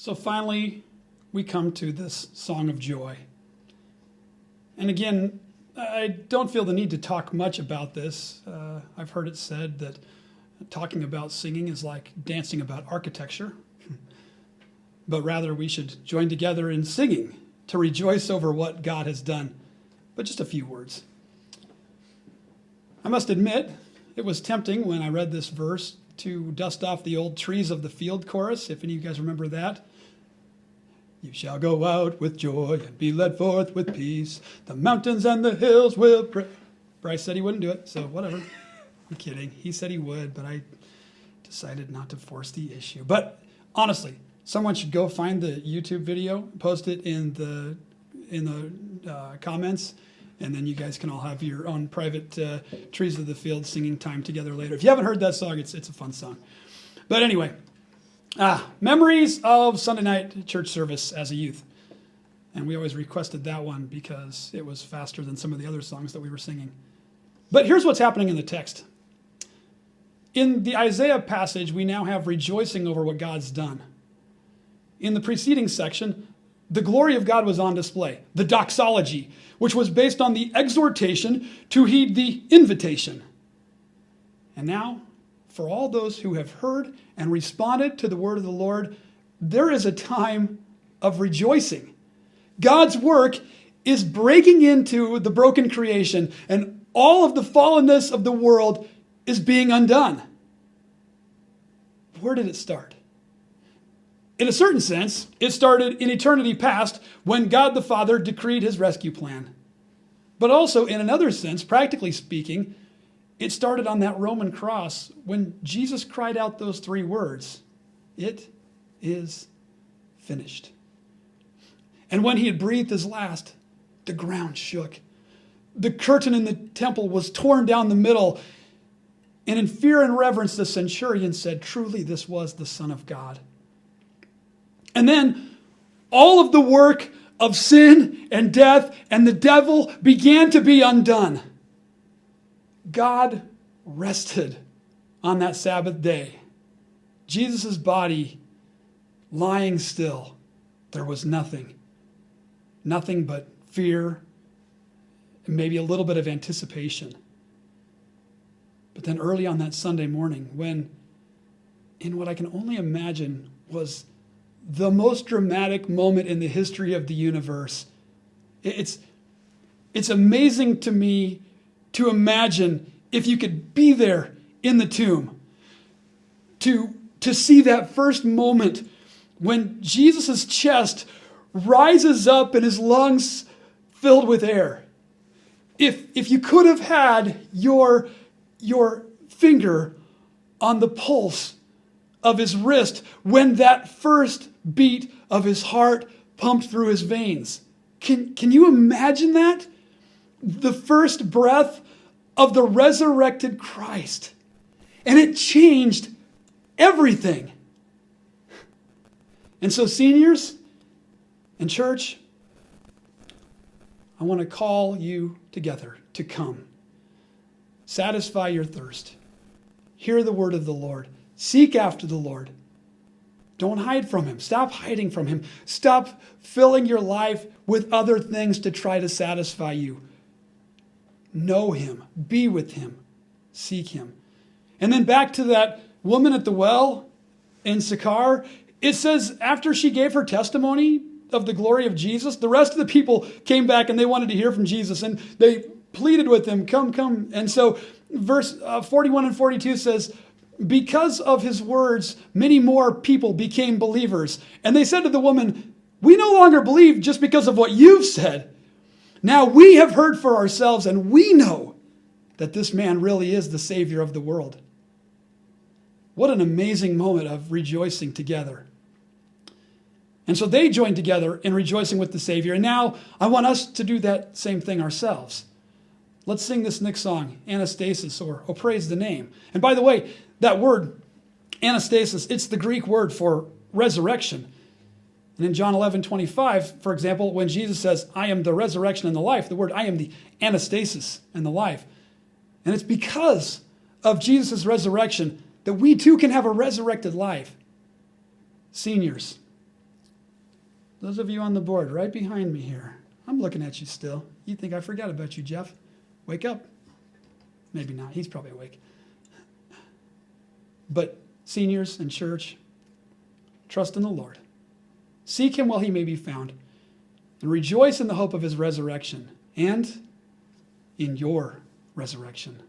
So finally, we come to this song of joy. And again, I don't feel the need to talk much about this. I've heard it said that talking about singing is like dancing about architecture. But rather, we should join together in singing to rejoice over what God has done. But just a few words. I must admit, it was tempting when I read this verse to dust off the old Trees of the Field chorus, if any of you guys remember that. You shall go out with joy and be led forth with peace. The mountains and the hills will praise. Bryce said he wouldn't do it, so whatever. I'm kidding. He said he would, but I decided not to force the issue. But honestly, someone should go find the YouTube video, post it in the comments, and then you guys can all have your own private Trees of the Field singing time together later. If you haven't heard that song, it's a fun song. But anyway, memories of Sunday night church service as a youth. And we always requested that one because it was faster than some of the other songs that we were singing. But here's what's happening in the text. In the Isaiah passage, we now have rejoicing over what God's done. In the preceding section, the glory of God was on display, the doxology, which was based on the exhortation to heed the invitation. And now, for all those who have heard and responded to the word of the Lord, there is a time of rejoicing. God's work is breaking into the broken creation, and all of the fallenness of the world is being undone. Where did it start? In a certain sense, it started in eternity past when God the Father decreed his rescue plan. But also, in another sense, practically speaking, it started on that Roman cross when Jesus cried out those three words, "It is finished." And when he had breathed his last, the ground shook. The curtain in the temple was torn down the middle. And in fear and reverence, the centurion said, "Truly, this was the Son of God." And then all of the work of sin and death and the devil began to be undone. God rested on that Sabbath day. Jesus' body lying still. There was nothing. Nothing but fear and maybe a little bit of anticipation. But then early on that Sunday morning, when in what I can only imagine was the most dramatic moment in the history of the universe. It's amazing to me to imagine if you could be there in the tomb, to see that first moment when Jesus' chest rises up and his lungs filled with air. If you could have had your finger on the pulse of his wrist when that first beat of his heart pumped through his veins. Can you imagine that? The first breath of the resurrected Christ. And it changed everything. And so seniors and church, I want to call you together to come. Satisfy your thirst. Hear the word of the Lord. Seek after the Lord. Don't hide from him. Stop hiding from him. Stop filling your life with other things to try to satisfy you. Know him. Be with him. Seek him. And then back to that woman at the well in Sychar. It says after she gave her testimony of the glory of Jesus, the rest of the people came back and they wanted to hear from Jesus. And they pleaded with him, come. And so verse 41 and 42 says, because of his words, many more people became believers. And they said to the woman, "We no longer believe just because of what you've said. Now we have heard for ourselves and we know that this man really is the Savior of the world." What an amazing moment of rejoicing together. And so they joined together in rejoicing with the Savior. And now I want us to do that same thing ourselves. Let's sing this next song, Anastasis, or "Oh, Praise the Name." And by the way, that word, anastasis, it's the Greek word for resurrection. And in John 11:25, for example, when Jesus says, "I am the resurrection and the life," the word "I am the anastasis and the life." And it's because of Jesus' resurrection that we too can have a resurrected life. Seniors, Those of you on the board right behind me here, I'm looking at you still. You think I forgot about you, Jeff? Wake up. Maybe not. He's probably awake. But seniors in church, trust in the Lord. Seek him while he may be found, and rejoice in the hope of his resurrection and in your resurrection.